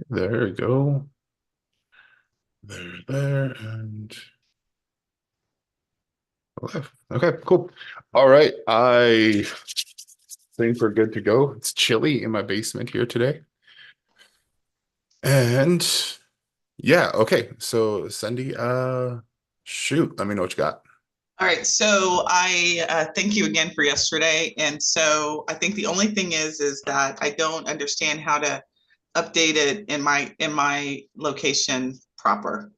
There we go. There, and left. Okay, cool. All right. I think we're good to go. It's chilly in my basement here today. And yeah, okay. So Cindy, shoot, let me know what you got. All right, so I thank you again for yesterday. And so I think the only thing is that I don't understand how to update it in my location proper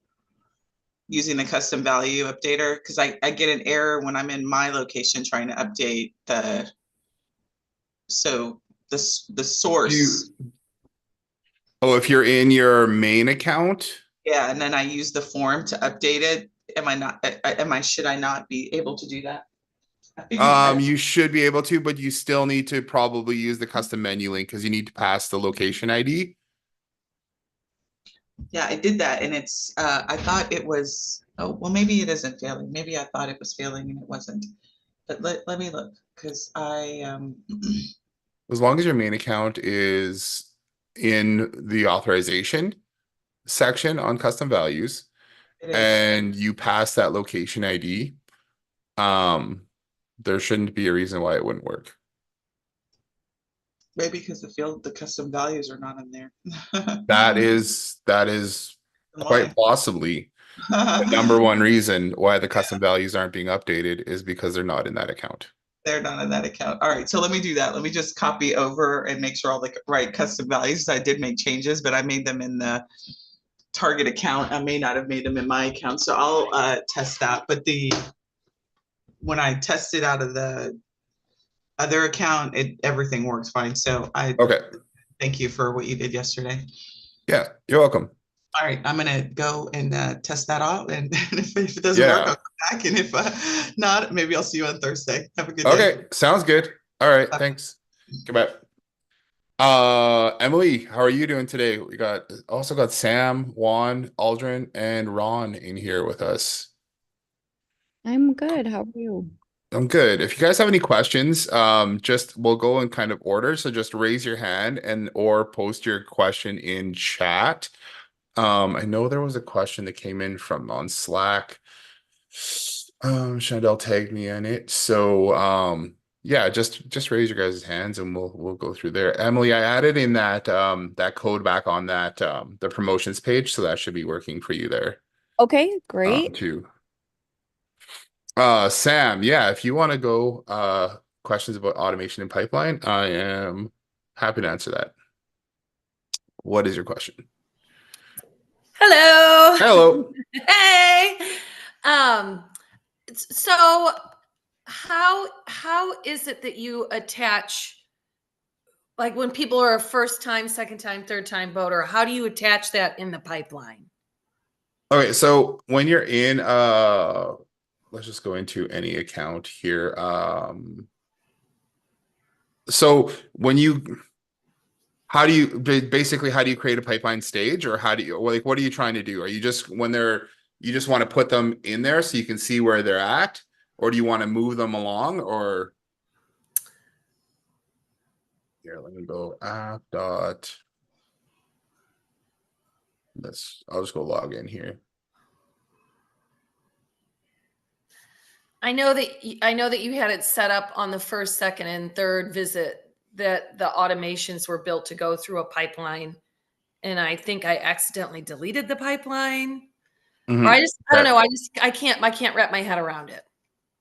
using the custom value updater because I get an error when I'm in my location trying to update so the source. You, oh, if you're in your main account, Yeah, and then I use the form to update it. Am I not? Am I? Should I not be able to do that? I figured. you should be able to, but you still need to probably use the custom menu link because you need to pass the location ID. Yeah, I did that, and it's. I thought it was. Oh, well, maybe it isn't failing. Maybe I thought it was failing and it wasn't. But let me look because I. As long as your main account is in the authorization section on custom values It is. and you pass that location ID, um, there shouldn't be a reason why it wouldn't work. Maybe because the custom values are not in there. That is Why? quite possibly the number one reason why the custom values aren't being updated is because they're not in that account. They're not in that account. All right, so let me do that. Let me just copy over and make sure all the right custom values. I did make changes, but I made them in the target account. I may not have made them in my account, so I'll test that. But the when I tested out of the other account, everything works fine. So I Okay. thank you for what you did yesterday. Yeah, you're welcome. All right, I'm gonna go and test that out, and if it doesn't work, I'll Yeah. come back. And if not, maybe I'll see you on Thursday. Have a good day. Okay, sounds good. All right, Bye. thanks. Goodbye. Emily, how are you doing today? We got Sam, Juan, Aldrin, and Ron in here with us. I'm good. How are you? I'm good. If you guys have any questions, just we'll go in kind of order. So just raise your hand and or post your question in chat. I know there was a question that came in from on Slack. Chanel tagged me in it. So yeah, just raise your guys' hands and we'll go through there. Emily, I added in that code back on that the promotions page, so that should be working for you there Okay, great. too. Sam, yeah, if you want to go questions about automation and pipeline, I am happy to answer that. What is your question? Hello. Hello. Hey. Um, so how is it that you attach like when people are a first time, second time, third time voter, how do you attach that in the pipeline? Okay, so when you're in let's just go into any account here. So when you how do you basically how do you create a pipeline stage or how do you like what are you trying to do? Are you just when they're you just want to put them in there so you can see where they're at, or do you want to move them along? Or here, let me go app dot. I'll just go log in here. I know that you had it set up on the first, second, and third visit that the automations were built to go through a pipeline. And I think I accidentally deleted the pipeline. Or Mhm. I don't Okay. know. I can't wrap my head around it.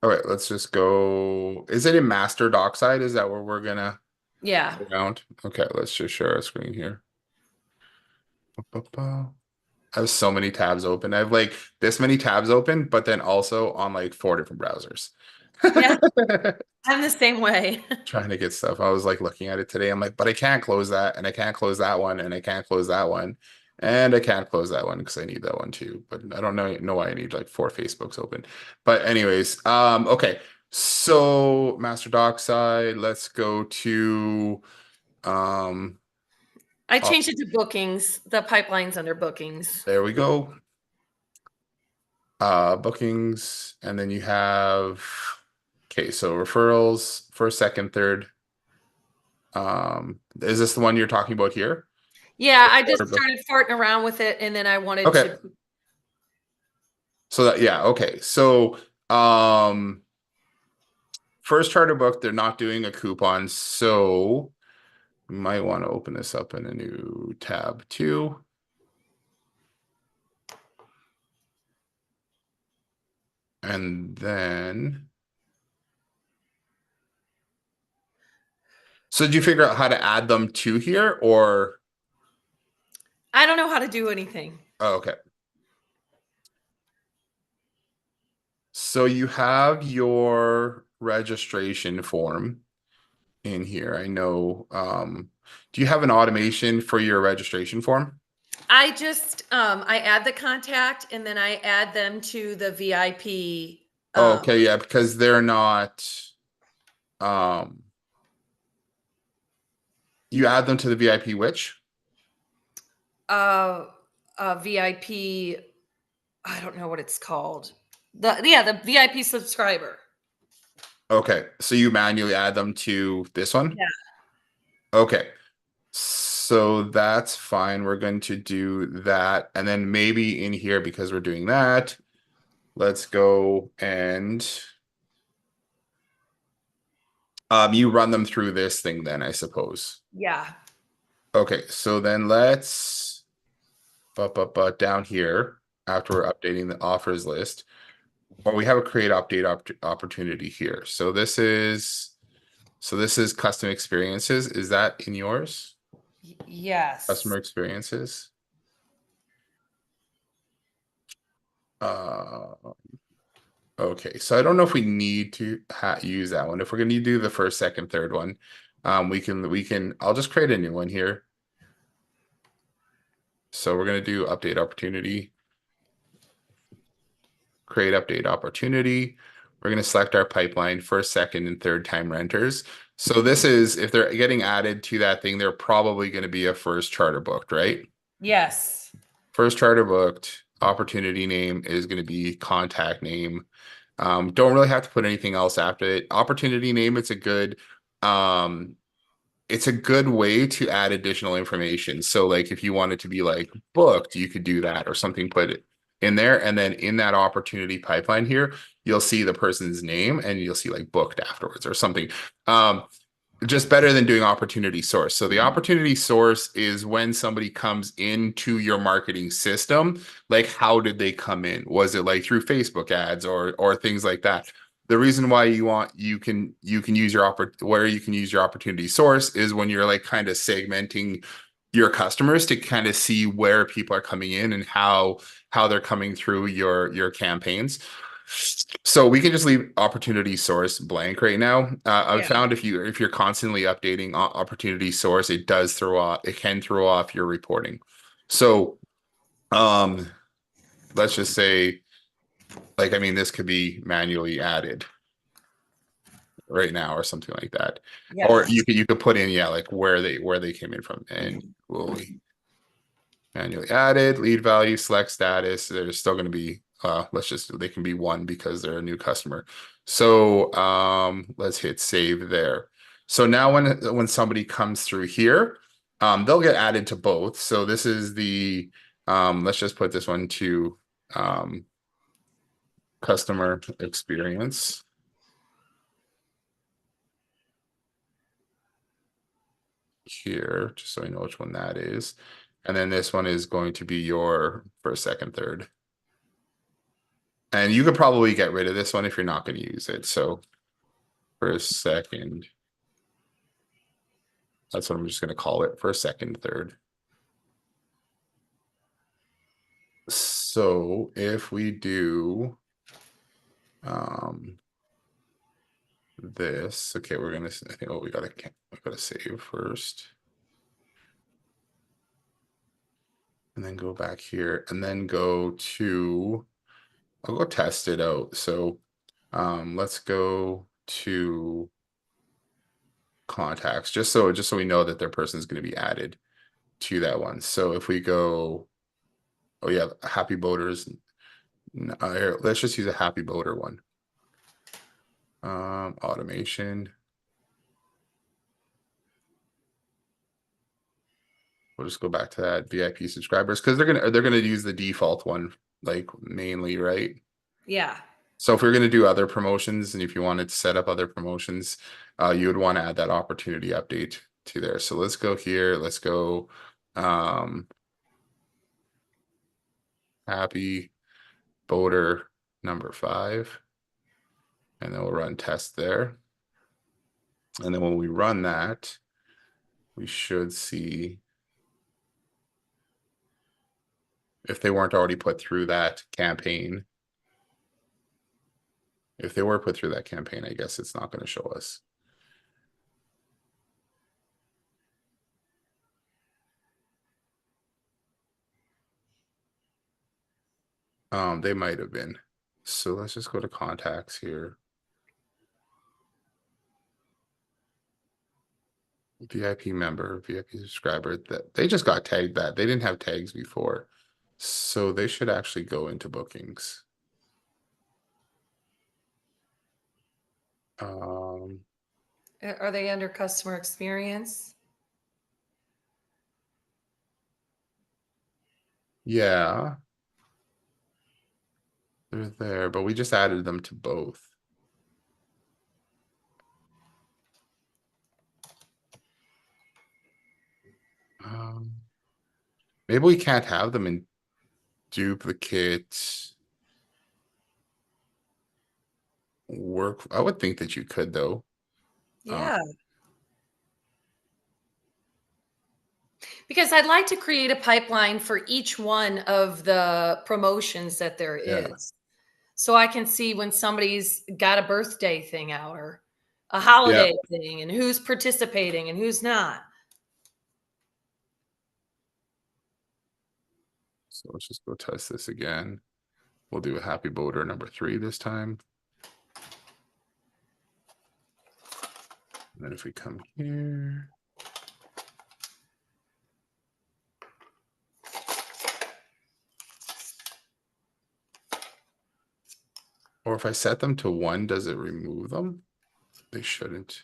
All right, let's just go. Is it in master dockside? Is that where we're gonna Yeah. go around? Okay, let's just share our screen here. Ba-ba-ba. I have so many tabs open. I have like this many tabs open, but then also on like four different browsers. Yeah. I'm the same way. Trying to get stuff. I was like looking at it today. I'm like, but I can't close that, and I can't close that one, and I can't close that one, and I can't close that one because I need that one too. But I don't know why I need like four Facebooks open. But anyways, okay. So master doc side, let's go to um I oh, changed it to bookings. The pipeline's under bookings. there we go. Bookings, and then you have okay, so referrals first, second, third. Is this the one you're talking about here? Yeah, I just Charter book. started farting around with it and then I wanted Okay. to, So that, yeah, okay. So, first charter book, they're not doing a coupon, so we might want to open this up in a new tab too. And then, so did you figure out how to add them to here or? I don't know how to do anything. Oh, okay. So you have your registration form in here. I know, do you have an automation for your registration form? I just, I add the contact and then I add them to the VIP. Oh, okay, yeah, because they're not, um, you add them to the VIP which? VIP, I don't know what it's called. The VIP subscriber. Okay, so you manually add them to this one? Yeah. Okay, so that's fine. We're going to do that. And then maybe in here, because we're doing that, let's go and you run them through this thing then, I suppose. Yeah. Okay, so then let's but down here after we're updating the offers list, or we have a create update opportunity here. So this is custom experiences. Is that in yours? Yes. Customer experiences. Okay, so I don't know if we need to use that one. If we're gonna do the first, second, third one, we can. I'll just create a new one here. So we're gonna do update opportunity. Create update opportunity. We're gonna select our pipeline first, second, and third time renters. So this is if they're getting added to that thing, they're probably gonna be a first charter booked, right? Yes. First charter booked. Opportunity name is gonna be contact name. Don't really have to put anything else after it. Opportunity name, it's a good way to add additional information. So like if you wanted to be like booked, you could do that or something, put it in there. And then in that opportunity pipeline here, you'll see the person's name and you'll see like booked afterwards or something. Just better than doing opportunity source. So the opportunity source is when somebody comes into your marketing system, like how did they come in? Was it like through Facebook ads or things like that? The reason why you can use your opportunity source is when you're like kind of segmenting your customers to kind of see where people are coming in and how they're coming through your campaigns. So we can just leave opportunity source blank right now. I've Yeah. found if you're constantly updating opportunity source, it can throw off your reporting. So let's just say, like, I mean, this could be manually added right now or something like that. Yeah. Or you could put in, yeah, like where they came in from, and we'll manually added lead value, select status. There's still going to be they can be 1 because they're a new customer. So let's hit save there. So now when somebody comes through here, they'll get added to both. So this is the let's just put this one to customer experience. Here, just so I know which one that is. And then this one is going to be your first, second, third. And you could probably get rid of this one if you're not going to use it. So first, second. That's what I'm just going to call it, first, second, third. So if we do this, okay, we're going to, I think, we got to save first. And then go back here and then go to, I'll go test it out. So let's go to contacts just so we know that their person is going to be added to that one. So if we go, oh yeah, happy boaters. Here, let's just use a happy boater one. Automation. we'll just go back to that VIP subscribers because they're gonna use the default one like mainly, right? Yeah. So if we're gonna do other promotions and if you wanted to set up other promotions, you would want to add that opportunity update to there. So let's go here. Let's go happy boater number 5. And then we'll run test there. And then when we run that, we should see if they weren't already put through that campaign. If they were put through that campaign, I guess it's not going to show us. They might have been. So let's just go to contacts here. VIP member, VIP subscriber, that they just got tagged that. They didn't have tags before. So they should actually go into bookings. Are they under customer experience? Yeah. They're there, but we just added them to both. Maybe we can't have them in duplicate work. I would think that you could though. Yeah. Because I'd like to create a pipeline for each one of the promotions that there Yeah. is. So I can see when somebody's got a birthday thing out or a holiday thing and who's participating and who's not. So let's just go test this again. We'll do a happy boater number 3 this time. And then if we come here. Or if I set them to 1, does it remove them? They shouldn't.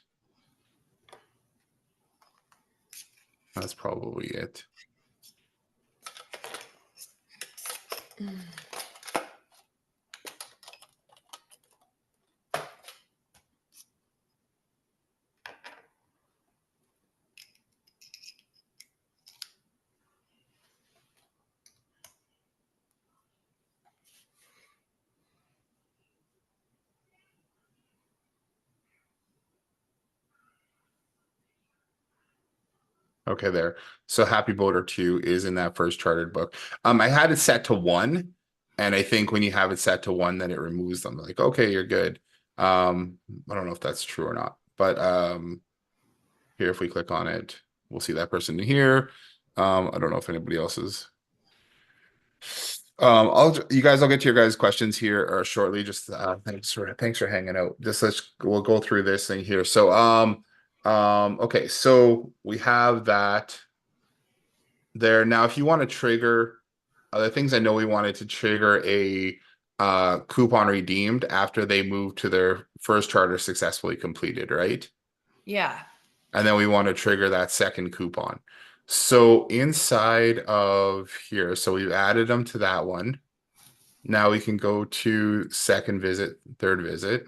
That's probably it. Okay, there. So Happy Boater 2 is in that first chartered book. I had it set to 1, and I think when you have it set to 1, then it removes them. Like, okay, you're good. I don't know if that's true or not, but here, if we click on it, we'll see that person here. I don't know if anybody else is. You guys, I'll get to your guys' questions here shortly. Just thanks for hanging out. We'll go through this thing here. So okay, so we have that there. Now, if you want to trigger other things, I know we wanted to trigger a coupon redeemed after they move to their first charter successfully completed, right? Yeah. And then we want to trigger that second coupon. So inside of here, so we've added them to that one. Now we can go to second visit, third visit.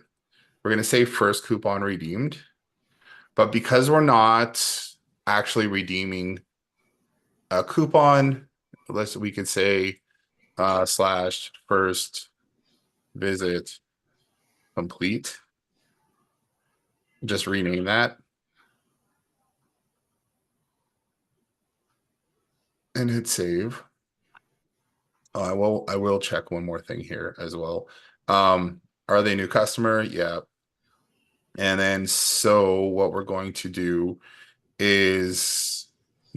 We're going to say first coupon redeemed. But because we're not actually redeeming a coupon, we could say slash first visit complete. Just rename that. And hit save. I will check one more thing here as well. Are they a new customer? Yeah. And then so what we're going to do is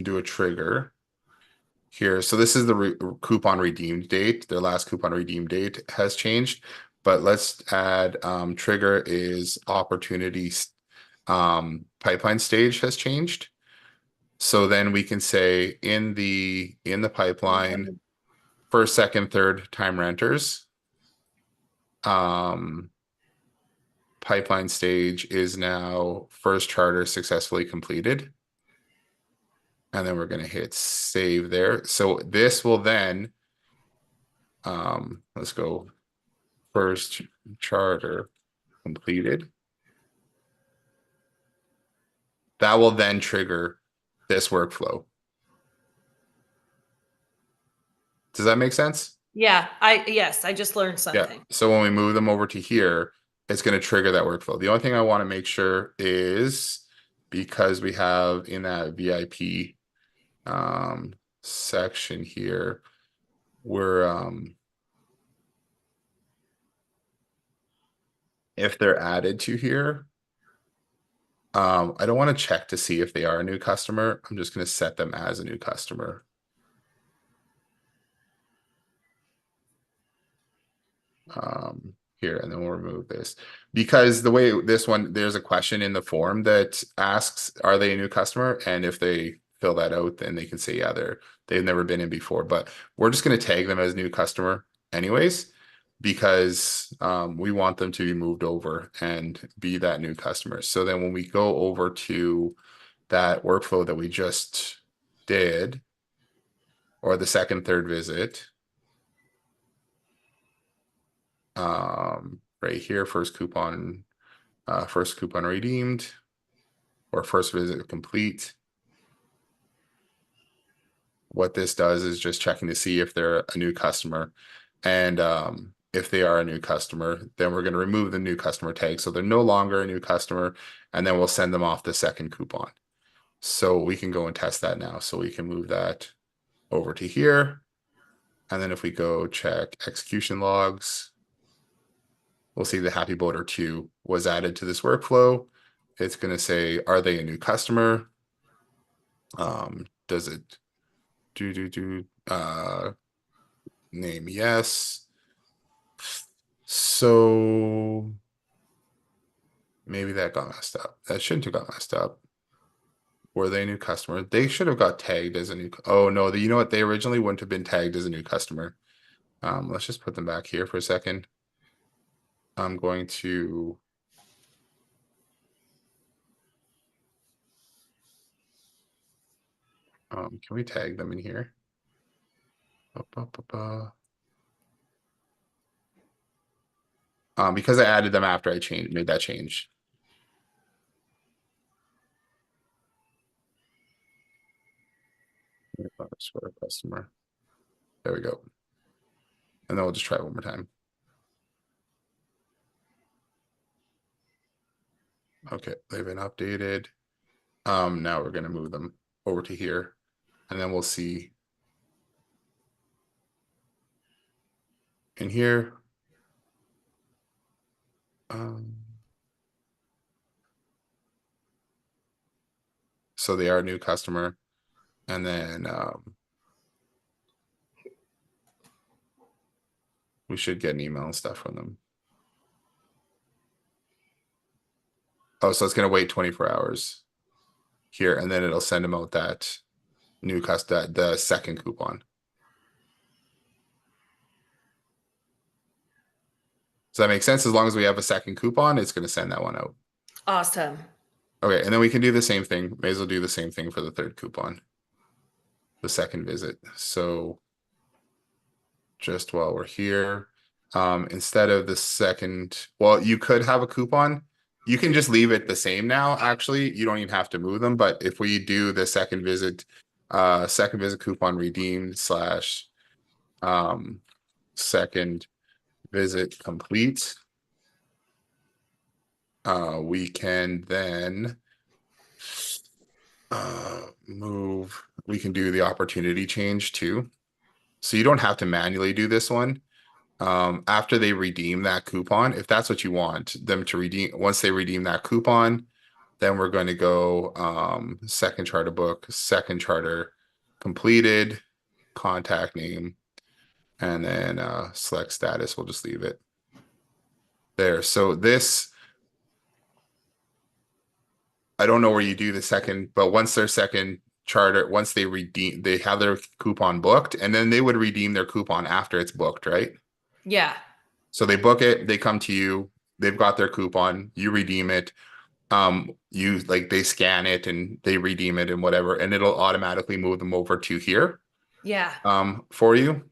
do a trigger here. So this is the coupon redeemed date. Their last coupon redeemed date has changed, but let's add trigger is opportunity pipeline stage has changed. So then we can say in the pipeline, first, second, third time renters. Pipeline stage is now first charter successfully completed. And then we're going to hit save there. So this will then, let's go first charter completed. That will then trigger this workflow. Does that make sense? Yeah, yes, I just learned Yeah. something. So when we move them over to here, it's going to trigger that workflow. The only thing I want to make sure is because we have in that VIP section here, we're if they're added to here, I don't want to check to see if they are a new customer. I'm just going to set them as a new customer. Here, and then we'll remove this because the way this one, there's a question in the form that asks, are they a new customer? And if they fill that out, then they can say, yeah, they've never been in before, but we're just going to tag them as new customer anyways, because we want them to be moved over and be that new customer. So then when we go over to that workflow that we just did, or the second, third visit, right here, first coupon redeemed, or first visit complete. What this does is just checking to see if they're a new customer. And if they are a new customer, then we're going to remove the new customer tag. So they're no longer a new customer, and then we'll send them off the second coupon. So we can go and test that now. So we can move that over to here. And then if we go check execution logs, we'll see the Happy Boater 2 was added to this workflow. It's going to say, are they a new customer? Does it name? Yes. So maybe that got messed up. That shouldn't have got messed up. Were they a new customer? They should have got tagged as a new. Oh no, you know what? They originally wouldn't have been tagged as a new customer. Let's just put them back here for a second. I'm going to can we tag them in here? Because I added them after I made that change. For a customer. There we go. And then we'll just try it one more time. Okay, they've been updated. Now we're going to move them over to here, and then we'll see in here. So they are a new customer, and then we should get an email and stuff from them. Oh, so it's going to wait 24 hours here, and then it'll send them out that new the second coupon. Does that make sense? As long as we have a second coupon, it's going to send that one out. Awesome. Okay, and then we can do the same thing. May as well do the same thing for the third coupon, the second visit. So just while we're here, instead of the second, well, you could have a coupon. You can just leave it the same now. Actually, you don't even have to move them. But if we do the second visit coupon redeemed / second visit complete, we can then we can do the opportunity change too. So you don't have to manually do this one. After they redeem that coupon, if that's what you want them to redeem, once they redeem that coupon, then we're going to go second charter book, second charter completed, contact name, and then select status. We'll just leave it there. So this, I don't know where you do the second, but once their second charter, once they have their coupon booked, and then they would redeem their coupon after it's booked, right? Yeah. So they book it, they come to you, they've got their coupon, you redeem it. you like they scan it and they redeem it and whatever, and it'll automatically move them over to here Yeah. for you,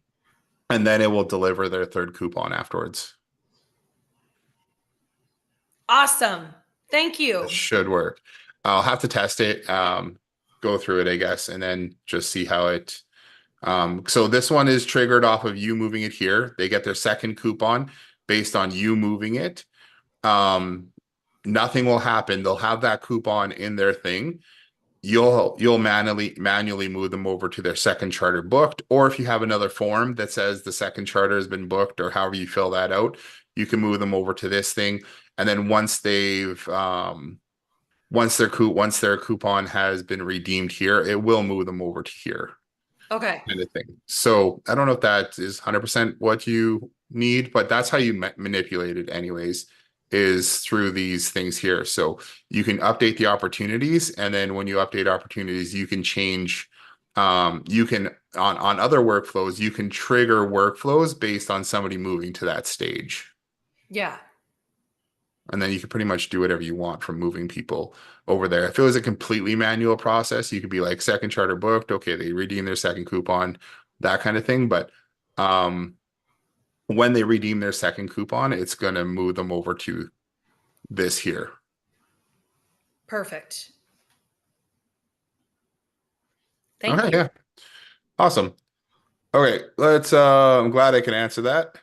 and then it will deliver their third coupon afterwards. Awesome. Thank you. It should work. I'll have to test it, go through it, I guess, and then just see how it. So this one is triggered off of you moving it here. They get their second coupon based on you moving it. Nothing will happen. They'll have that coupon in their thing. You'll manually move them over to their second charter booked, or if you have another form that says the second charter has been booked, or however you fill that out, you can move them over to this thing. And then once their coupon has been redeemed here, it will move them over to here, Okay. kind of thing. So I don't know if that is 100% what you need, but that's how you manipulate it anyways, is through these things here. So you can update the opportunities, and then when you update opportunities, you can change, you can, on other workflows, you can trigger workflows based on somebody moving to that stage. Yeah. And then you can pretty much do whatever you want from moving people over there. If it was a completely manual process, you could be like second charter booked. Okay, they redeem their second coupon, that kind of thing. But when they redeem their second coupon, it's going to move them over to this here. Perfect. Thank Okay, you. yeah. Awesome. Okay, I'm glad I can answer that.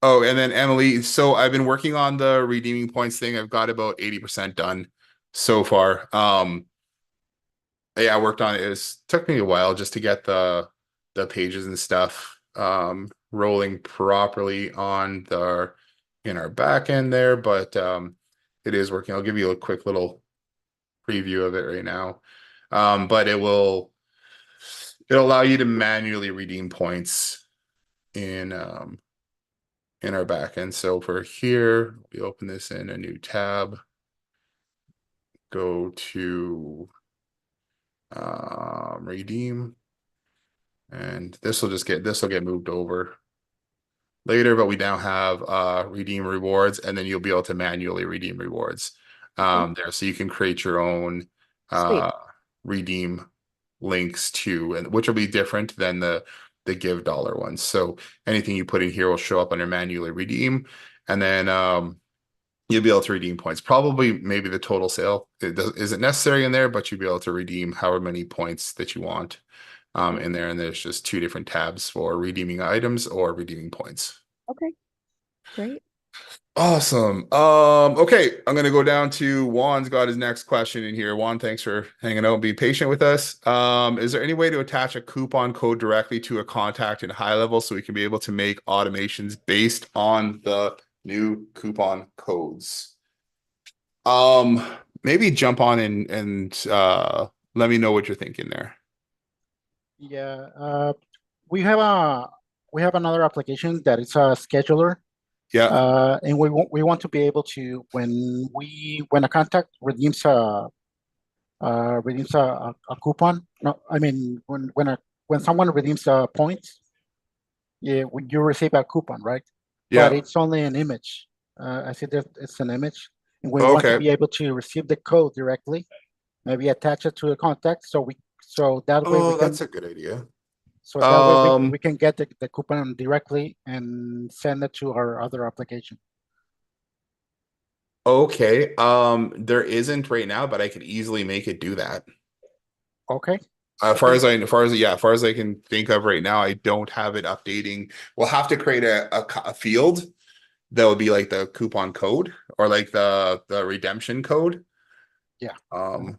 Oh, and then Emily, so I've been working on the redeeming points thing. I've got about 80% done so far. Yeah, I worked on it. Took me a while just to get the pages and stuff rolling properly on in our back end there, but it is working. I'll give you a quick little preview of it right now. But it'll allow you to manually redeem points in our back end. So for here, we open this in a new tab, go to redeem, and this will get moved over later, but we now have redeem rewards, and then you'll be able to manually redeem rewards there. So you can create your own Sweet. redeem links too, and which will be different than the give dollar ones. So anything you put in here will show up under manually redeem, and then you'll be able to redeem points. Probably maybe the total sale isn't necessary in there, but you'll be able to redeem however many points that you want in there. And there's just two different tabs for redeeming items or redeeming points. Okay, great. Awesome. Okay, I'm gonna go down to Juan's got his next question in here. Juan, thanks for hanging out and being patient with us. Is there any way to attach a coupon code directly to a contact in high level so we can be able to make automations based on the new coupon codes? Maybe jump on and let me know what you're thinking there. Yeah, we have another application that is a scheduler. Yeah. And we want to be able to, when a contact redeems a coupon. No, I mean when someone redeems points, yeah, you receive a coupon, right? Yeah. But it's only an image. I see that it's an image, and we want to be able to receive the code directly, maybe attach it to a contact, so that way we can. That's a good idea. So that way we can get the coupon directly and send it to our other application. Okay. There isn't right now, but I could easily make it do that. Okay. As far as I can think of right now, I don't have it updating. We'll have to create a field that would be like the coupon code or like the redemption code. Yeah.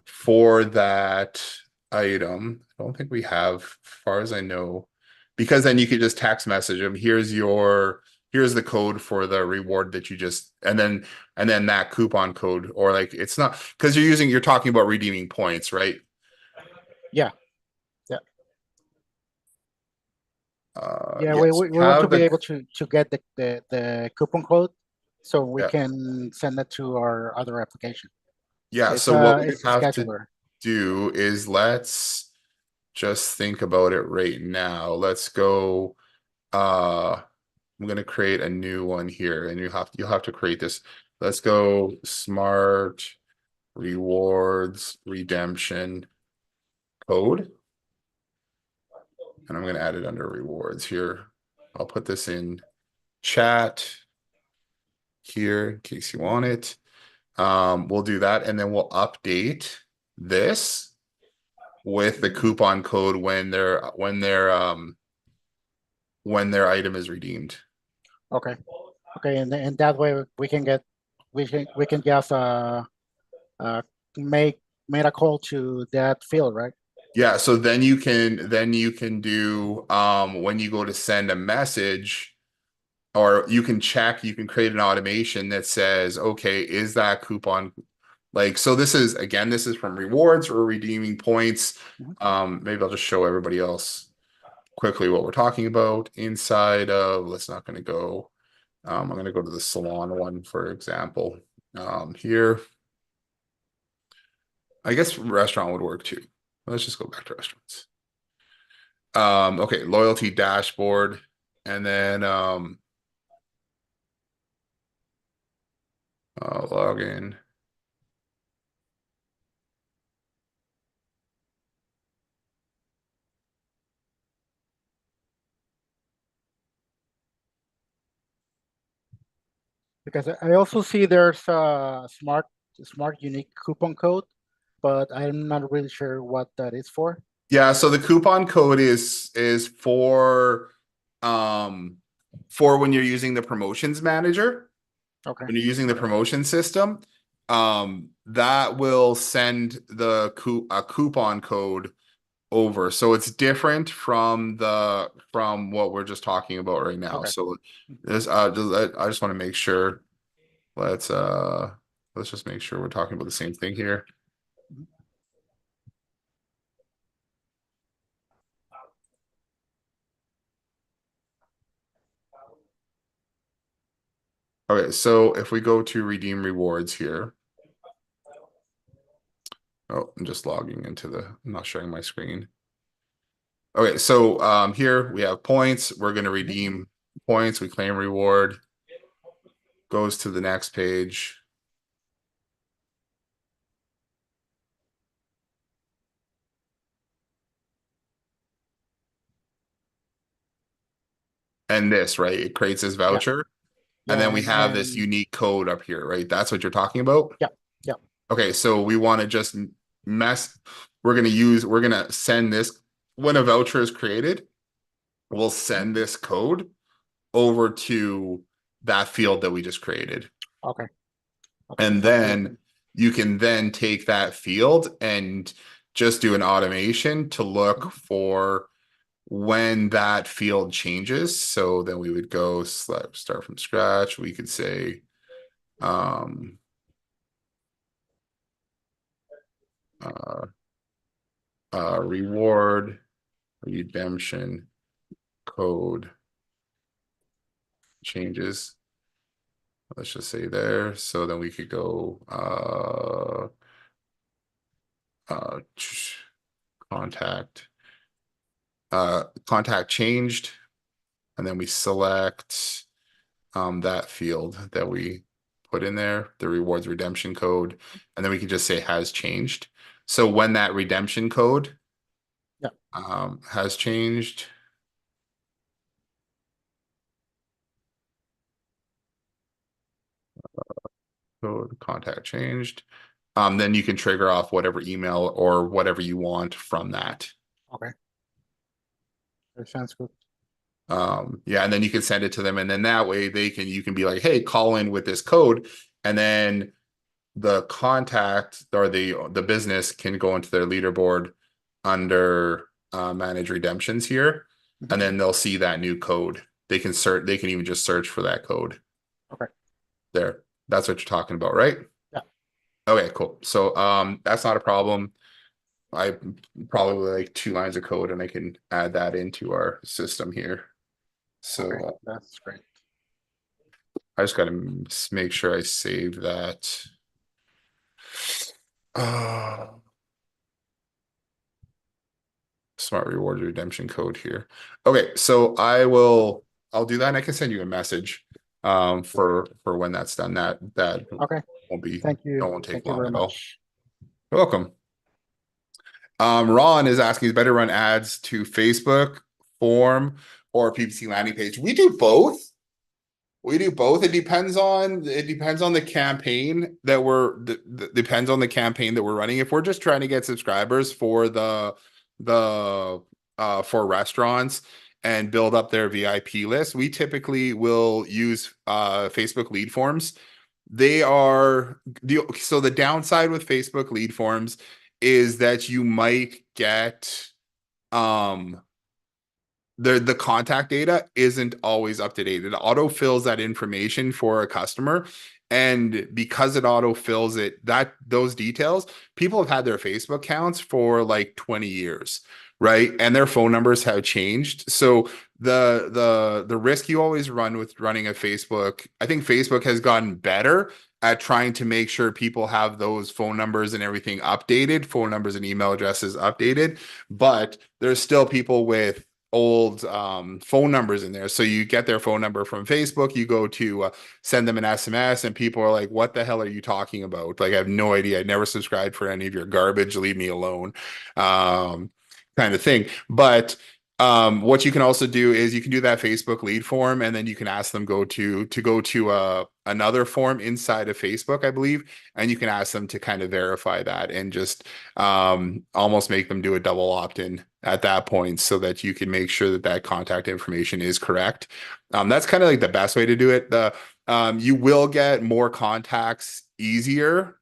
For that item. I don't think we have, as far as I know, because then you could just text message them. Here's the code for the reward that you just, and then that coupon code, or like it's not because you're talking about redeeming points, right? Yeah. Yes. We want to be able to get the coupon code so we can send it to our other application. Yeah. So what we have to do is let's just think about it right now. Let's go I'm gonna create a new one here, and you'll have to create this. Let's go smart rewards redemption code. And I'm gonna add it under rewards here. I'll put this in chat here in case you want it. We'll do that, and then we'll update this with the coupon code when their item is redeemed. Okay. Okay, and that way we can get we can just make made a call to that field, right? Yeah, so then you can do when you go to send a message, or you can create an automation that says, okay, is that coupon like, so this is from rewards or redeeming points. Maybe I'll just show everybody else quickly what we're talking about inside of, let's not going to go. I'm going to go to the salon one, for example. Here, I guess restaurant would work too. Let's just go back to restaurants. Okay, loyalty dashboard, and then login. Because I also see there's a smart unique coupon code, but I'm not really sure what that is for. Yeah, so the coupon code is for when you're using the promotions manager. Okay. When you're using the promotion system, that will send a coupon code over. So it's different from what we're just talking about right now. Okay. So this I just want to make sure. Let's just make sure we're talking about the same thing here. Okay, so if we go to redeem rewards here. Oh, I'm just logging into I'm not sharing my screen. Okay, so here we have points. We're going to redeem points. We claim reward. Goes to the next page. And this, right? It creates this voucher. Yeah, And then we have this unique code up here, right? That's what you're talking about? Yeah, yeah. Okay, so we want to just we're going to send this when a voucher is created. We'll send this code over to that field that we just created. Okay. And then you can then take that field and just do an automation to look for when that field changes. So then we would go start from scratch. We could say, reward redemption code changes. Let's just say there. So then we could go contact changed, and then we select that field that we put in there, the rewards redemption code, and then we can just say has changed. So when that redemption code has changed, code contact changed, then you can trigger off whatever email or whatever you want from that. Okay. That sounds good. Yeah, and then you can send it to them, and then that way you can be like, hey, call in with this code, and then the contact or the business can go into their leaderboard under manage redemptions here, and then they'll see that new code. They can even just search for that code. Okay. There. That's what you're talking about, right? Yeah. Okay, cool. So that's not a problem. I probably like 2 lines of code, and I can add that into our system here. So okay, that's great. I just got to make sure I save that. Smart reward redemption code here. Okay, so I will I'll do that, and I can send you a message for when that's done. That Okay, won't be thank you. won't take Thank you long very at all. much. You're welcome. Ron is asking, is better run ads to Facebook, form, or PPC landing page? We do both. We do both. It depends on the campaign that depends on the campaign that we're running. If we're just trying to get subscribers for the for restaurants and build up their VIP list, we typically will use Facebook lead forms. They are so the downside with Facebook lead forms is that you might get the contact data isn't always up to date. It auto fills that information for a customer. And because it auto fills those details, people have had their Facebook accounts for like 20 years, right? And their phone numbers have changed. So the risk you always run with running a Facebook, I think Facebook has gotten better at trying to make sure people have those phone numbers and everything updated, phone numbers and email addresses updated. But there's still people with old phone numbers in there. So you get their phone number from Facebook, you go to send them an SMS, and people are like, what the hell are you talking about? Like, I have no idea. I never subscribed for any of your garbage. Leave me alone. Kind of thing. But what you can also do is you can do that Facebook lead form, and then you can ask them go to another form inside of Facebook, I believe, and you can ask them to kind of verify that and just almost make them do a double opt-in at that point, so that you can make sure that contact information is correct. That's kind of like the best way to do it. You will get more contacts easier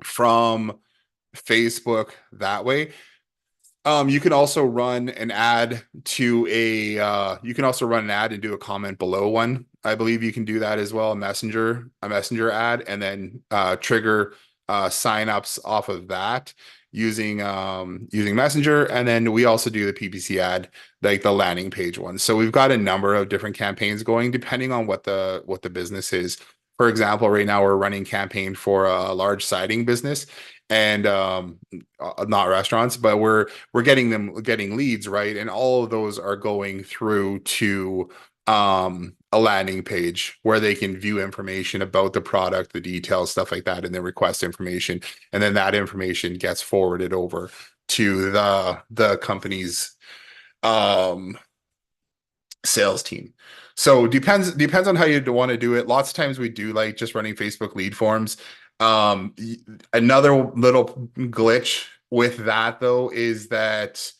from Facebook that way. You can also run an ad you can also run an ad and do a comment below one. I believe you can do that as well, a messenger ad, and then trigger signups off of that using Messenger. And then we also do the PPC ad, like the landing page one. So we've got a number of different campaigns going depending on what the business is. For example, right now we're running campaign for a large siding business, and not restaurants, but we're getting leads, right? And all of those are going through to a landing page where they can view information about the product, the details, stuff like that, and then request information. And then that information gets forwarded over to the company's sales team. So depends on how you want to do it. Lots of times we do like just running Facebook lead forms. Another little glitch with that though is that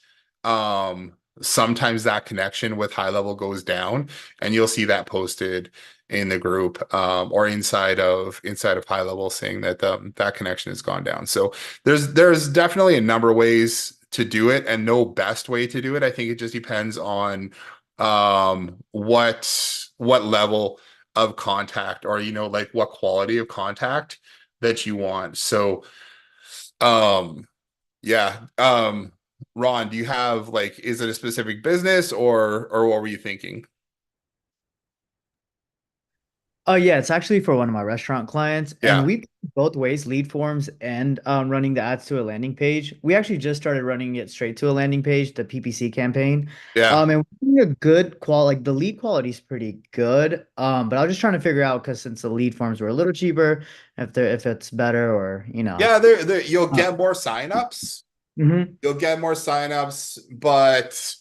sometimes that connection with high level goes down, and you'll see that posted in the group or inside of high level saying that that connection has gone down. So there's definitely a number of ways to do it, and no best way to do it. I think it just depends on what level of contact, or like what quality of contact that you want. So yeah. Ron, do you have like, is it a specific business, or what were you thinking? Oh yeah, it's actually for one of my restaurant clients, Yeah. and we both ways, lead forms and running the ads to a landing page. We actually just started running it straight to a landing page, the PPC campaign. Yeah. And we're getting a good quality, like the lead quality is pretty good. But I was just trying to figure out, because since the lead forms were a little cheaper, if it's better, or Yeah, you'll get more signups. Mhm. You'll get more signups, but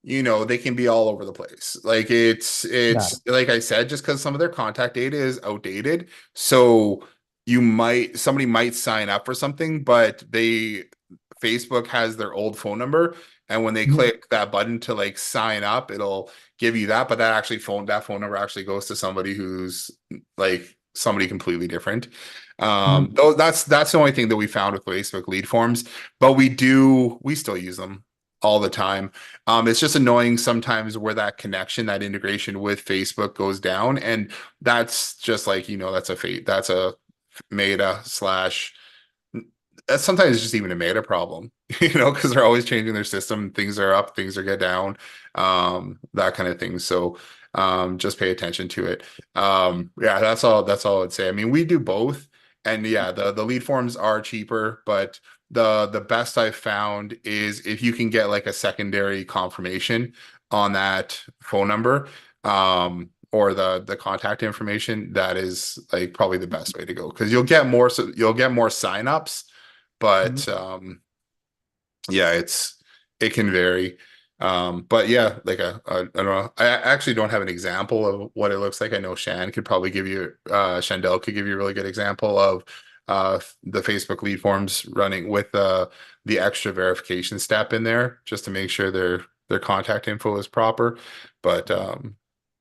they can be all over the place. Like it's Got it. like I said, just because some of their contact data is outdated. So somebody might sign up for something, but Facebook has their old phone number, and when they Mhm. click that button to like sign up, it'll give you that, but that phone number actually goes to somebody who's like somebody completely different. Mhm. Though that's the only thing that we found with Facebook lead forms, but we still use them all the time. It's just annoying sometimes where that connection, that integration with Facebook goes down, and that's just like that's a Meta slash. That's sometimes just even a Meta problem, because they're always changing their system. Things are up, things are get down, that kind of thing. So just pay attention to it. Yeah, that's all I'd say. I mean, we do both, and yeah, the lead forms are cheaper, but the best I've found is if you can get like a secondary confirmation on that phone number, or the contact information, that is like probably the best way to go, because you'll get more, so you'll get more signups, but yeah, it can vary. But yeah, like I don't know. I actually don't have an example of what it looks like. I know could probably give you Shandell could give you a really good example of the Facebook lead forms running with the extra verification step in there, just to make sure their contact info is proper. But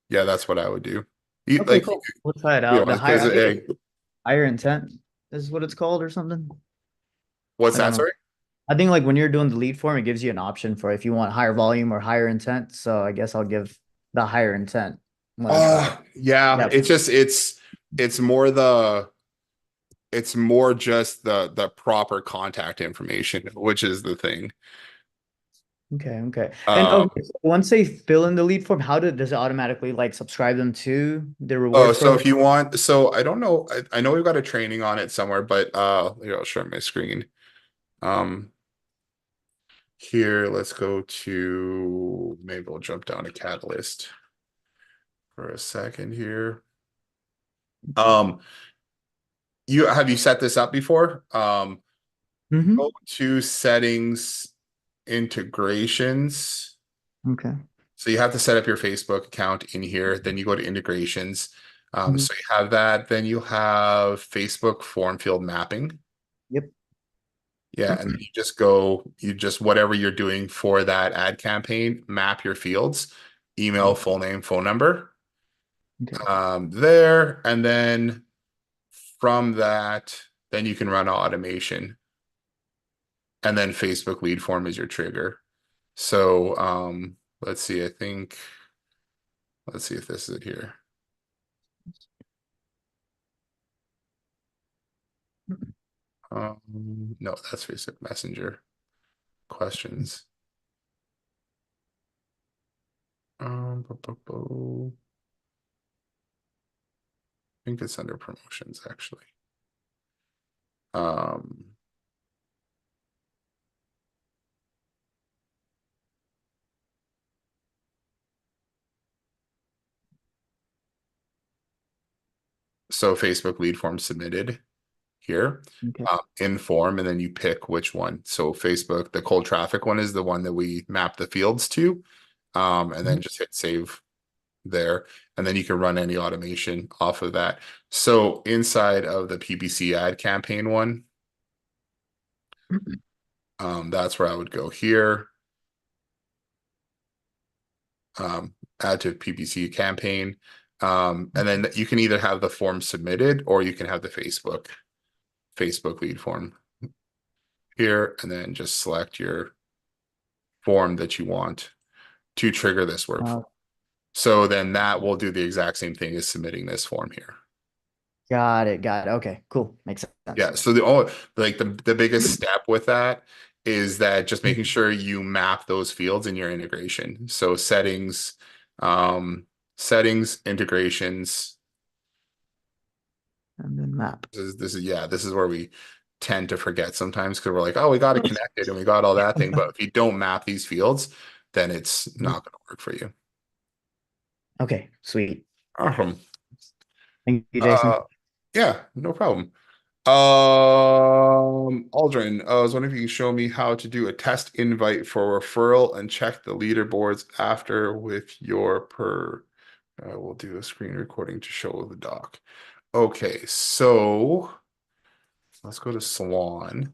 yeah, that's what I would do. Okay, Like, cool. We'll try it you out. know, The higher, because I think it's higher intent is what it's called or something. what's I don't that, know. sorry? I think like when you're doing the lead form, it gives you an option for if you want higher volume or higher intent. So I guess I'll give the higher intent when I try. Yeah, Yeah. it's more it's more just the proper contact information, which is the thing. Okay. Okay. And Um, okay, so once they fill in the lead form, does it automatically like subscribe them to the oh, rewards so program? if you want, so I don't know, I know we've got a training on it somewhere, but here, I'll share my screen. Um, Here, let's go to, maybe we'll jump down to Catalyst for a second here. You have you set this up before? Mm-hmm. Go to settings, integrations. Okay. So you have to set up your Facebook account in here. Then you go to integrations. Mhm. So you have that. Then you have Facebook form field mapping. Yep. Yeah, and then you just whatever you're doing for that ad campaign, map your fields, email, full name, phone number, Okay. there, and then from that, then you can run automation, and then Facebook lead form is your trigger. So let's see, let's see if this is it here. No, that's Facebook Messenger questions. I think it's under promotions actually. Um, so Facebook lead form submitted here, Okay. in form, and then you pick which one. So Facebook, the cold traffic one is the one that we map the fields to, and then just hit save there, and then you can run any automation off of that. So inside of the PPC ad campaign one, that's where I would go here. Add to PPC campaign. And then you can either have the form submitted or you can have the Facebook lead form here, and then just select your form that you want to trigger this workflow. So then that will do the exact same thing as submitting this form here. Got it. Got it. Okay, cool. Makes sense. Yeah. So the biggest step with that is that just making sure you map those fields in your integration. So settings, integrations. And then map. This is where we tend to forget sometimes, because we're like, oh, we got it connected and we got all that thing. But if you don't map these fields, then it's not going to work for you. Okay, sweet. Awesome. Thank you, Jason. Yeah, no problem. Aldrin, I was wondering if you can show me how to do a test invite for referral and check the leaderboards after with your we'll do a screen recording to show the doc. Okay, so let's go to Salon.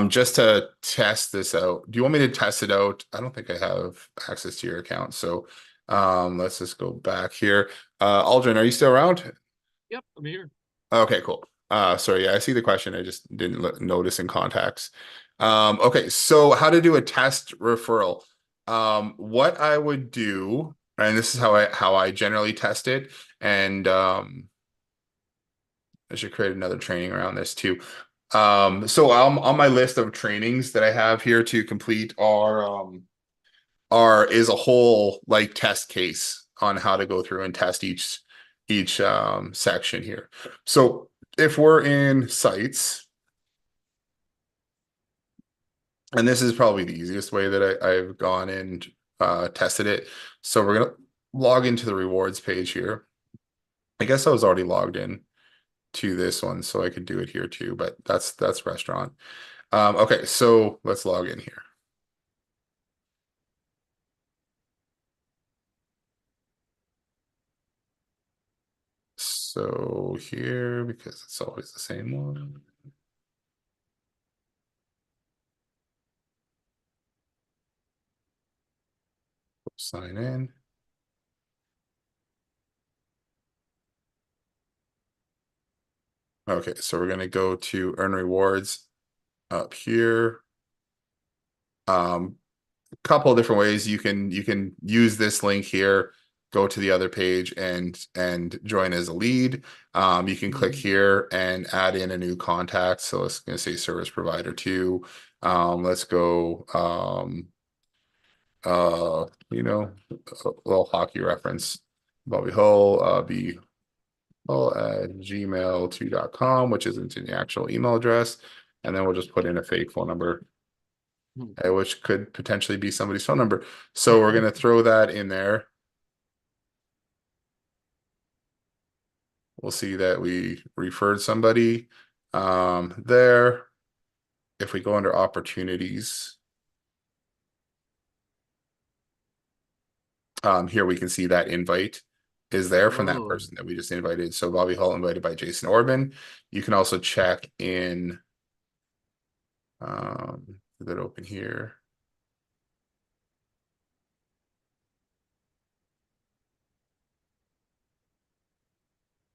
Just to test this out. Do you want me to test it out? I don't think I have access to your account. So let's just go back here. Aldrin, are you still around? Yep, I'm here. Okay, cool. Sorry, yeah, I see the question. I just didn't notice in contacts. Okay, so how to do a test referral. What I would do, and this is how I generally test it, and I should create another training around this too. So on my list of trainings that I have here to complete is a whole like test case on how to go through and test each section here. So if we're in sites, and this is probably the easiest way that I've gone in tested it. So we're gonna log into the rewards page here. I guess I was already logged in to this one, so I could do it here too, but that's restaurant. Okay, so let's log in here. So here, because it's always the same one. Sign in. Okay, so we're gonna go to earn rewards up here. Couple of different ways you can use this link here, go to the other page and join as a lead. You can click here and add in a new contact. So it's gonna say service provider two. Let's go you know, a little hockey reference. Bobby Hull, be Hull at gmail2.com, which isn't in the actual email address. And then we'll just put in a fake phone number, which could potentially be somebody's phone number. So we're going to throw that in there. We'll see that we referred somebody there. If we go under opportunities, here we can see that invite is there from that person that we just invited. So Bobby Hall invited by Jason Orban. You can also check in. Did that open here?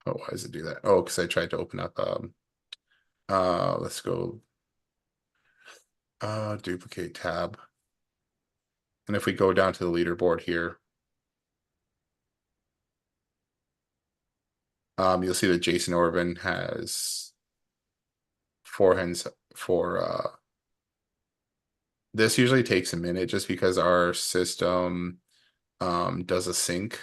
Oh, why does it do that? Oh, because I tried to open up let's go duplicate tab. And if we go down to the leaderboard here, you'll see that Jason Orban has forehands for this usually takes a minute just because our system does a sync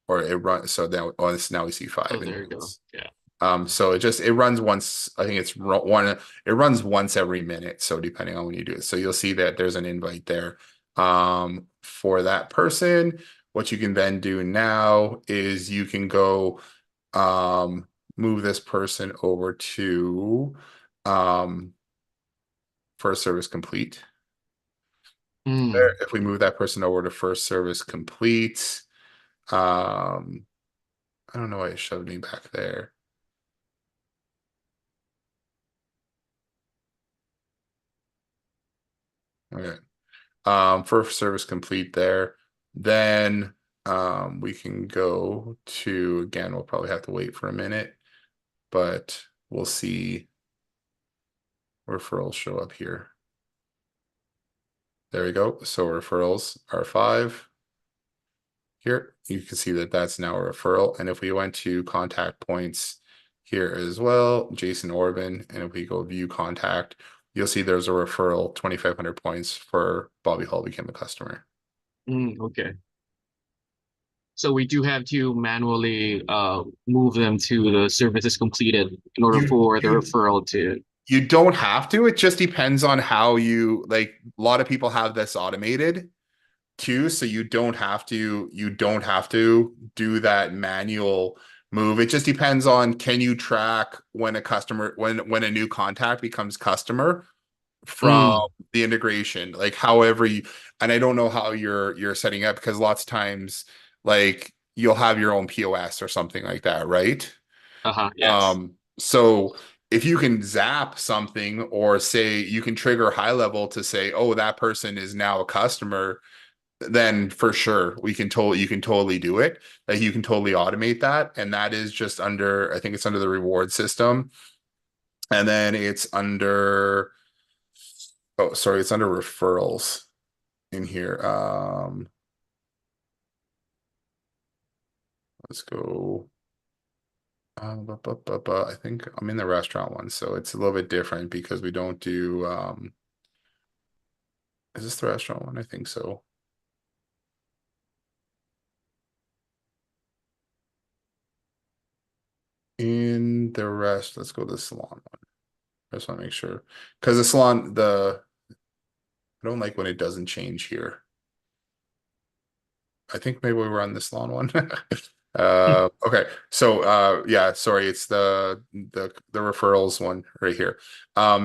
or it runs. So now we see five. Oh, there you go. Yeah. So it runs once. I think it's one. It runs once every minute. So depending on when you do it, so you'll see that there's an invite there for that person. What you can then do now is you can go move this person over to first service complete. There, if we move that person over to first service complete, I don't know why it shoved me back there. Okay. First service complete there. Then we can go to, again, we'll probably have to wait for a minute, but we'll see referrals show up here. There we go. So referrals are 5. Here, you can see that that's now a referral. And if we went to contact points here as well, Jason Orban, and if we go view contact, you'll see there's a referral, 2,500 points for Bobby Hall became a customer. Okay. So we do have to manually move them to the services completed in order for the referral to. You don't have to. It just depends on how you like. A lot of people have this automated too, so you don't have to do that manual move. It just depends on, can you track when a customer when a new contact becomes customer from the integration, like however you, and I don't know how you're setting up, because lots of times like you'll have your own POS or something like that, right? Yes. So if you can zap something, or say you can trigger high level to say, oh, that person is now a customer, then for sure you can totally do it. Like you can totally automate that. And that is just under, I think it's under the reward system. And then it's under, oh, sorry, it's under referrals in here. Let's go. I think I'm in the restaurant one, so it's a little bit different because we don't do is this the restaurant one? I think so. In the rest, let's go to the salon one. I just want to make sure, because the salon, I don't like when it doesn't change here. I think maybe we were on this long one. Okay. So yeah, sorry, it's the referrals one right here.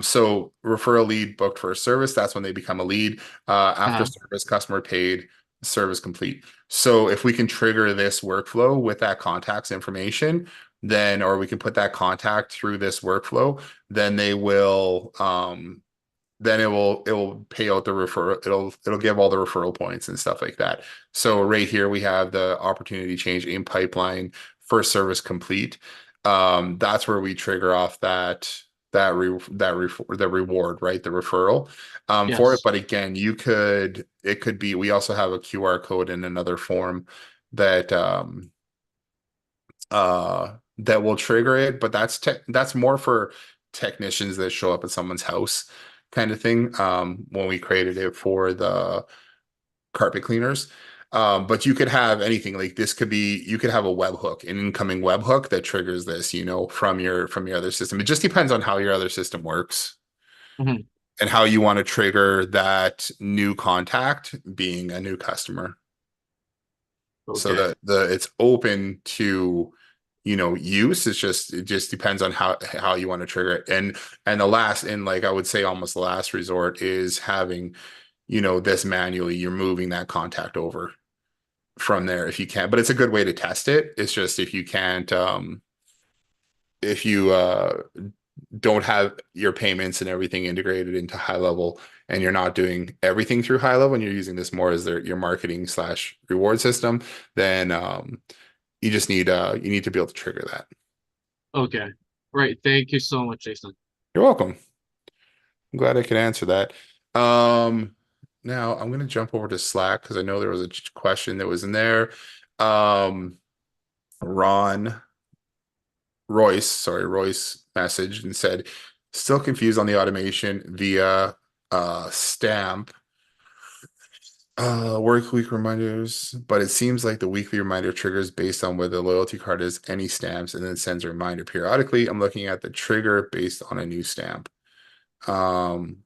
So referral lead booked for a service, that's when they become a lead. After Uh, service, customer paid, service complete. So if we can trigger this workflow with that contact's information, then or we can put that contact through this workflow, then they will then it will pay out the referral. It'll give all the referral points and stuff like that. So right here we have the opportunity change in pipeline first service complete. That's where we trigger off the reward, right? The referral for it. yes. But again, it could be, we also have a QR code in another form that that will trigger it, but that's more for technicians that show up at someone's house kind of thing. When we created it for the carpet cleaners. But you could have anything like this could be, you could have a webhook, an incoming webhook that triggers this, from your other system. It just depends on how your other system works Mhm. and how you want to trigger that new contact being a new customer. So Okay. the it's open to use. It just depends on how you want to trigger it. And the last, and like I would say almost the last resort is having this manually. You're moving that contact over from there if you can, but it's a good way to test it. It's just if you can't, if you don't have your payments and everything integrated into high level, and you're not doing everything through high level and you're using this more as your marketing slash reward system, then you need to be able to trigger that. Okay. Right. Thank you so much, Jason. You're welcome. I'm glad I could answer that. Now I'm going to jump over to Slack because I know there was a question that was in there. Um, Ron Royce messaged and said, still confused on the automation via stamp work week reminders, but it seems like the weekly reminder triggers based on whether the loyalty card has any stamps and then sends a reminder periodically. I'm looking at the trigger based on a new stamp. Um,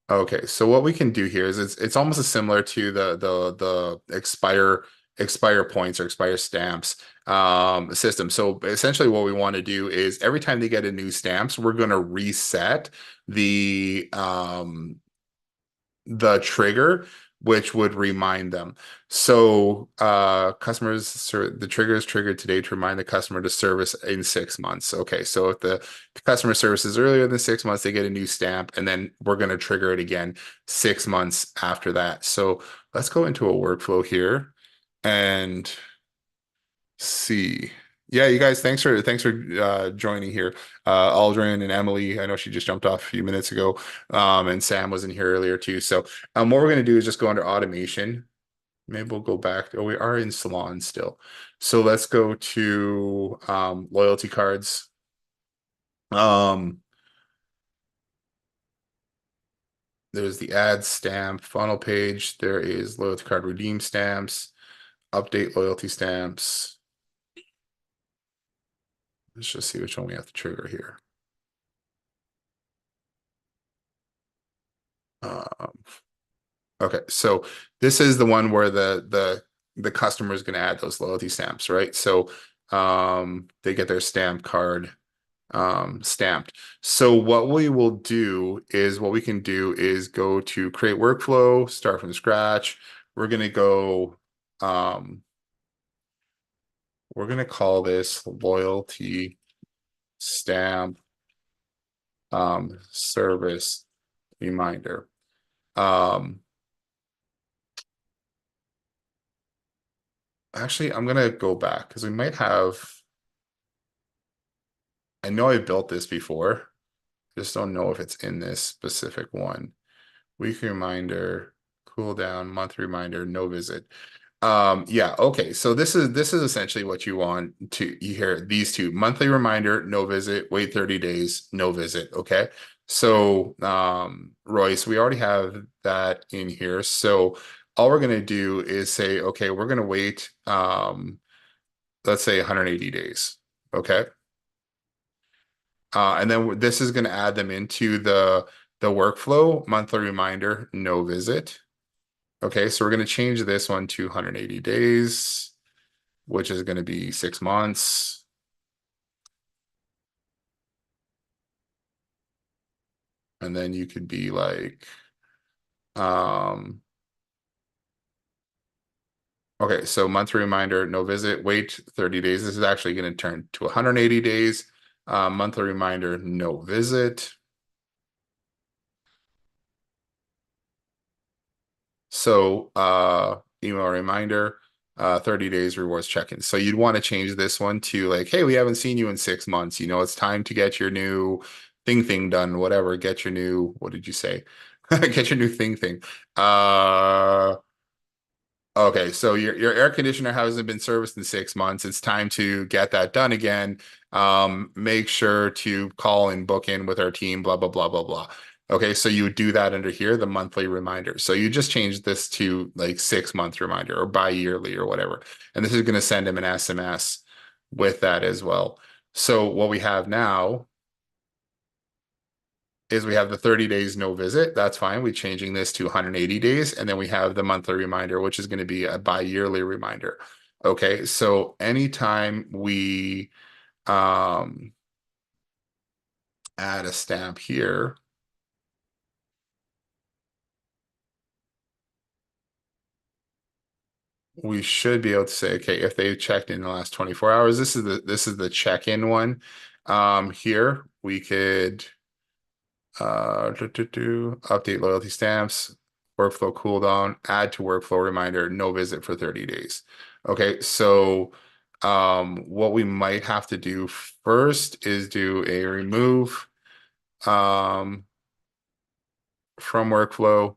Okay, so what we can do here is it's almost as similar to the expire points or expire stamps system. So essentially what we want to do is every time they get a new stamps, we're going to reset the trigger, which would remind them. So the trigger is triggered today to remind the customer to service in 6 months. Okay, so if the customer services earlier than 6 months, they get a new stamp, and then we're going to trigger it again 6 months after that. So let's go into a workflow here and see. Yeah, you guys, thanks for joining here. Aldrin and Emily, I know she just jumped off a few minutes ago. And Sam was in here earlier too. So what we're gonna do is just go under automation. Maybe we'll go back. Oh, we are in salon still. So let's go to loyalty cards. There's the add stamp funnel page. There is loyalty card redeem stamps, update loyalty stamps. Let's just see which one we have to trigger here. Okay, so this is the one where the customer is going to add those loyalty stamps, right? So they get their stamp card stamped. So what we can do is go to create workflow, start from scratch. We're going to go we're going to call this loyalty stamp service reminder. Actually, I'm gonna go back because we might have. I know I built this before. Just don't know if it's in this specific one. Weekly reminder, cool down, month reminder, no visit. Yeah, okay. So this is essentially what you want to you hear these two monthly reminder, no visit, wait 30 days, no visit. Okay. So Royce, we already have that in here. So all we're gonna do is say, okay, we're gonna wait let's say 180 days. Okay. And then this is going to add them into the workflow, monthly reminder, no visit. Okay, so we're going to change this one to 180 days, which is going to be 6 months. And then you could be like, okay, so monthly reminder, no visit, wait 30 days. This is actually going to turn to 180 days. Monthly reminder, no visit. So email reminder, 30 days rewards check-in. So you'd want to change this one to like, hey, we haven't seen you in 6 months. You know, it's time to get your new thing done, whatever. Get your new, what did you say? Get your new thing. Okay, so your air conditioner hasn't been serviced in 6 months. It's time to get that done again. Make sure to call and book in with our team, blah, blah, blah, blah, blah. Okay, so you would do that under here, the monthly reminder. So you just change this to like 6 month reminder or bi-yearly or whatever. And this is going to send him an SMS with that as well. So what we have now is we have the 30 days no visit. That's fine. We're changing this to 180 days. And then we have the monthly reminder, which is going to be a bi-yearly reminder. Okay, so anytime we add a stamp here, we should be able to say, okay, if they checked in the last 24 hours, this is the check-in one. Here we could update loyalty stamps, workflow cooldown, add to workflow reminder, no visit for 30 days. Okay, so what we might have to do first is do a remove from workflow,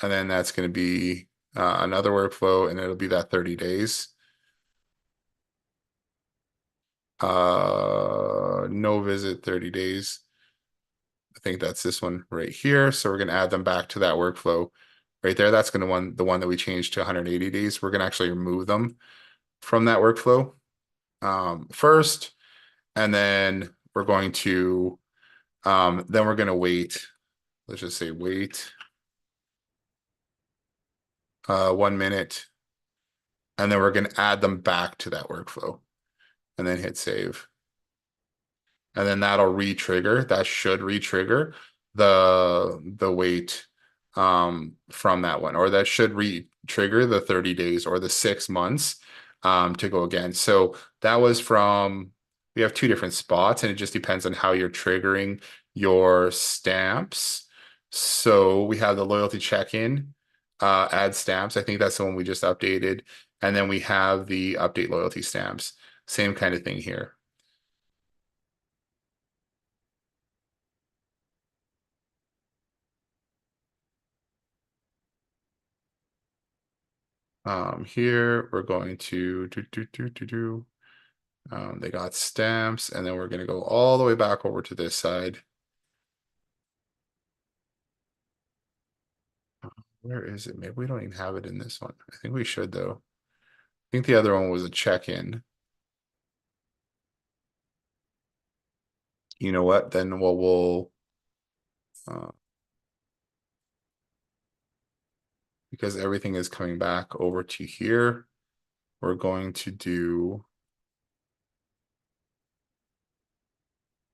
and then that's going to be another workflow, and it'll be that 30 days. No visit 30 days. I think that's this one right here. So we're going to add them back to that workflow right there. That's going to the one that we changed to 180 days. We're going to actually remove them from that workflow first, and then we're going to wait. Let's just say wait 1 minute, and then we're going to add them back to that workflow, and then hit save. And then that'll re-trigger. That should re-trigger the wait from that one, or that should re-trigger the 30 days or the 6 months to go again. So that was from, we have 2 different spots, and it just depends on how you're triggering your stamps. So we have the loyalty check-in, add stamps. I think that's the one we just updated. And then we have the update loyalty stamps. Same kind of thing here. Here we're going to do. They got stamps, and then we're going to go all the way back over to this side. Where is it? Maybe we don't even have it in this one. I think we should, though. I think the other one was a check-in. You know what? Then we'll because everything is coming back over to here, we're going to do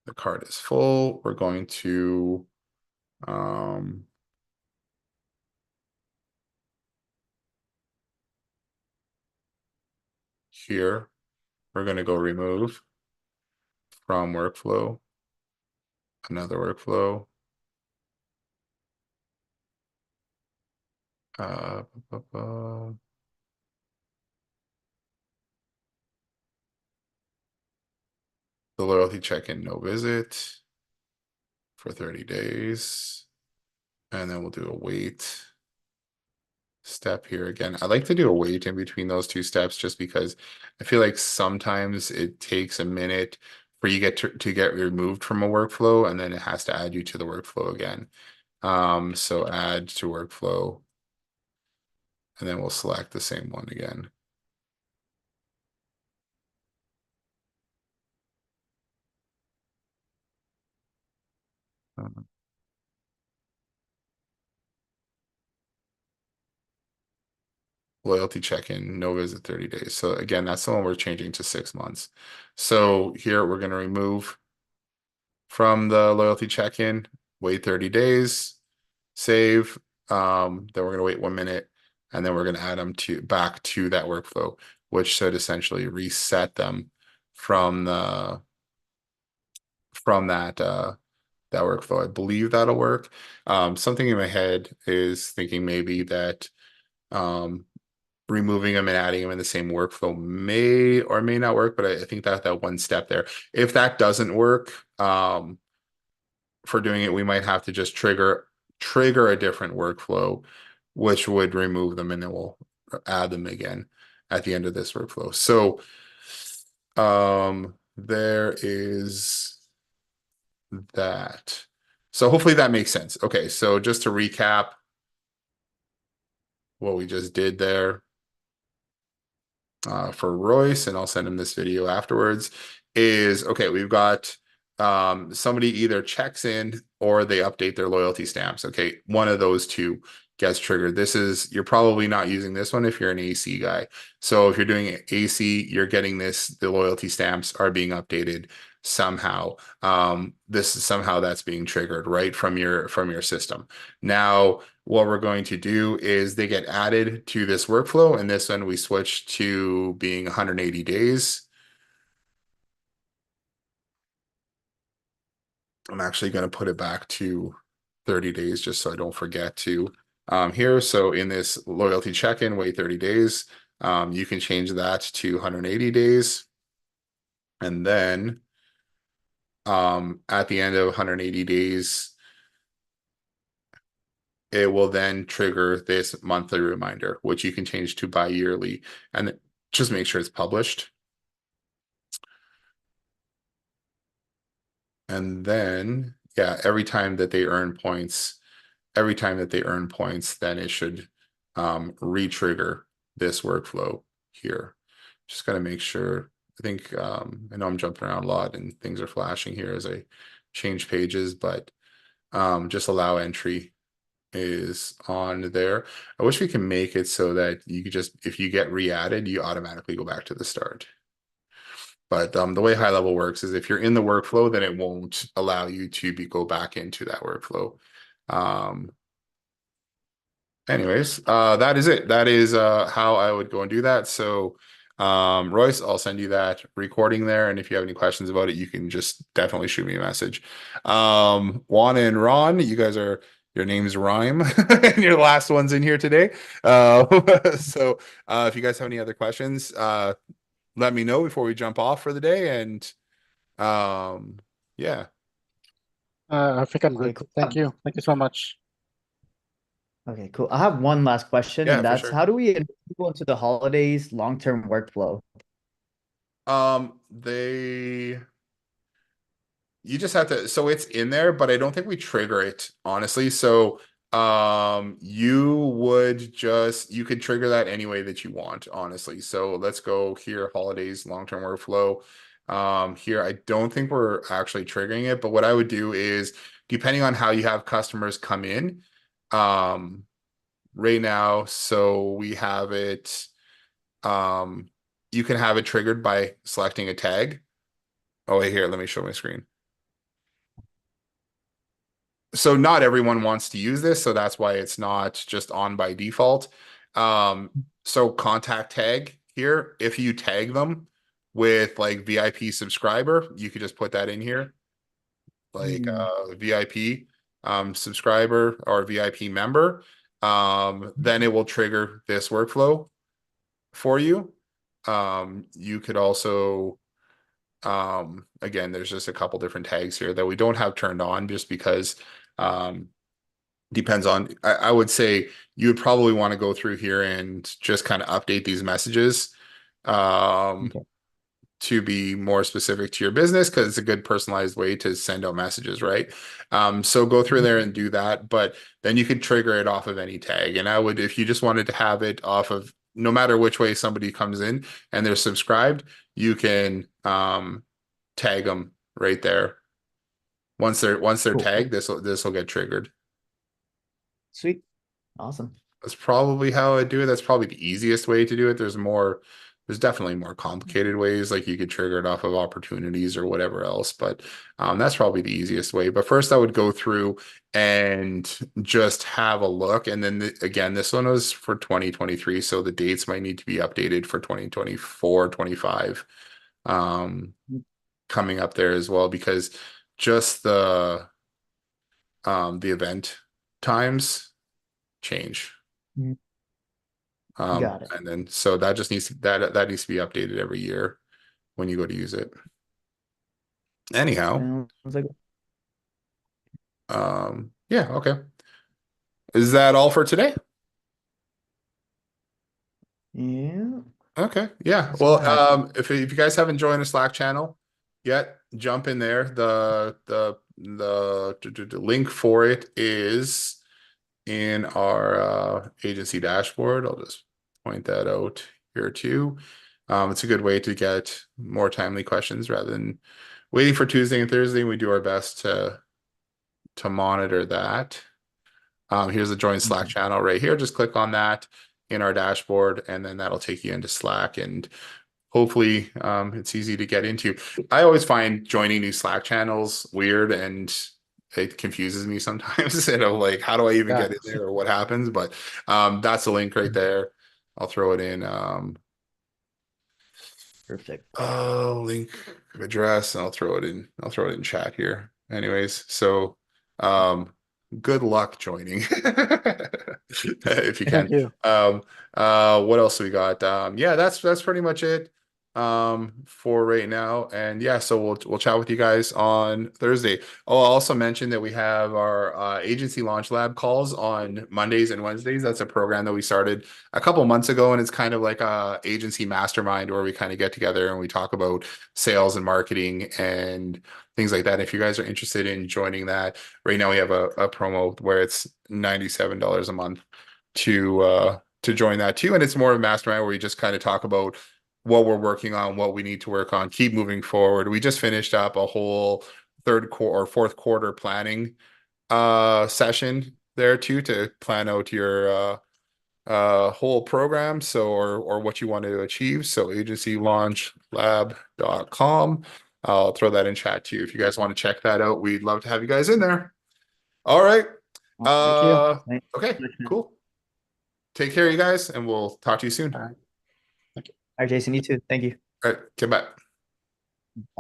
the card is full. We're going to here, we're going to go remove from workflow, another workflow. The loyalty check-in, no visit for 30 days. And then we'll do a wait step here again. I like to do a wait in between those 2 steps just because I feel like sometimes it takes a minute for you to get removed from a workflow, and then it has to add you to the workflow again. So add to workflow, and then we'll select the same one again. loyalty check-in, no visit 30 days. So again, that's the one we're changing to 6 months. So here we're going to remove from the loyalty check-in, wait 30 days, save. Then we're going to wait 1 minute, and then we're going to add them to back to that workflow, which should essentially reset them from the from that workflow. I believe that'll work. Something in my head is thinking maybe that removing them and adding them in the same workflow may or may not work, but I think that one step there. If that doesn't work, for doing it, we might have to just trigger a different workflow, which would remove them, and then we'll add them again at the end of this workflow. So there is that. So hopefully that makes sense. Okay, so just to recap what we just did there for Royce, and I'll send him this video afterwards, is okay, we've got somebody either checks in or they update their loyalty stamps. Okay, one of those two gets triggered. This is, you're probably not using this one if you're an AC guy. So if you're doing AC, you're getting this, the loyalty stamps are being updated somehow. This is somehow that's being triggered right from your system. Now, what we're going to do is they get added to this workflow, and this one we switch to being 180 days. I'm actually going to put it back to 30 days just so I don't forget to here. So in this loyalty check-in, wait 30 days. You can change that to 180 days. And then at the end of 180 days, it will then trigger this monthly reminder, which you can change to bi-yearly, and just make sure it's published. And then, yeah, every time that they earn points, then it should re-trigger this workflow here. Just got to make sure. I think I know I'm jumping around a lot and things are flashing here as I change pages, but just allow entry is on there. I wish we can make it so that you could just, if you get re-added, you automatically go back to the start. But the way high level works is if you're in the workflow, then it won't allow you to go back into that workflow. Anyways, that is it. That is how I would go and do that. So Royce, I'll send you that recording there, and if you have any questions about it, you can just definitely shoot me a message. Juan and Ron, you guys are, your names rhyme and your last one's in here today. So if you guys have any other questions, let me know before we jump off for the day. And yeah. I think I'm Okay, good. cool. Thank you. Thank you so much. Okay, cool. I have one last question, Yeah, and for that's sure. how do we get people into the holidays long-term workflow? You just have to, so it's in there, but I don't think we trigger it, honestly. So you could trigger that any way that you want, honestly. So let's go here, holidays, long-term workflow. Here, I don't think we're actually triggering it, but what I would do is, depending on how you have customers come in, right now, so we have it, you can have it triggered by selecting a tag. Oh, wait, here, let me show my screen. So not everyone wants to use this, so that's why it's not just on by default. So contact tag here, if you tag them with like VIP subscriber, you could just put that in here, like VIP subscriber or VIP member. Then it will trigger this workflow for you. You could also again, there's just a couple different tags here that we don't have turned on just because depends on, I would say you would probably want to go through here and just kind of update these messages Okay. to be more specific to your business, because it's a good personalized way to send out messages, right? So go through there and do that, but then you could trigger it off of any tag. And I would, if you just wanted to have it off of, no matter which way somebody comes in and they're subscribed, you can tag them right there. Once they're Cool. tagged, this will get triggered. Sweet. Awesome. That's probably how I do it. That's probably the easiest way to do it. There's definitely more complicated ways, like you could trigger it off of opportunities or whatever else, but that's probably the easiest way. But first I would go through and just have a look. And then again, this one was for 2023, so the dates might need to be updated for 2024, 25 coming up there as well, because just the event times change. Got it. And then so that just needs that needs to be updated every year when you go to use it. Anyhow, Sounds like yeah, okay. Is that all for today? yeah. Okay, yeah. That's all I had. Well, if you guys haven't joined the Slack channel yet, jump in there. The link for it is in our agency dashboard. I'll just point that out here too. It's a good way to get more timely questions rather than waiting for Tuesday and Thursday. We do our best to monitor that. Here's the join Slack channel right here. Just click on that in our dashboard, and then that'll take you into Slack. And hopefully, it's easy to get into. I always find joining new Slack channels weird, and it confuses me sometimes. And I'm like, how do I even get in there, or what happens? But that's the link right there. I'll throw it in. Perfect. Link address, and I'll throw it in. I'll throw it in chat here. Anyways, so good luck joining if you can. Thank you. What else we got? Yeah, that's pretty much it for right now. And yeah, so we'll chat with you guys on Thursday. I'll also mention that we have our agency launch lab calls on Mondays and Wednesdays. That's a program that we started a couple months ago, and it's kind of like a agency mastermind where we kind of get together and we talk about sales and marketing and things like that. If you guys are interested in joining that, right now we have a promo where it's $97 a month to join that too. And it's more of a mastermind where we just kind of talk about what we're working on, what we need to work on, keep moving forward. We just finished up a whole third quarter or fourth quarter planning session there too, to plan out your whole program, so or what you want to achieve. So agencylaunchlab.com. I'll throw that in chat too if you guys want to check that out. We'd love to have you guys in there. All right. Thank you. Okay, cool. Take care, you guys, and we'll talk to you soon. All right. All right, Jason, you too. Thank you. All right, get back.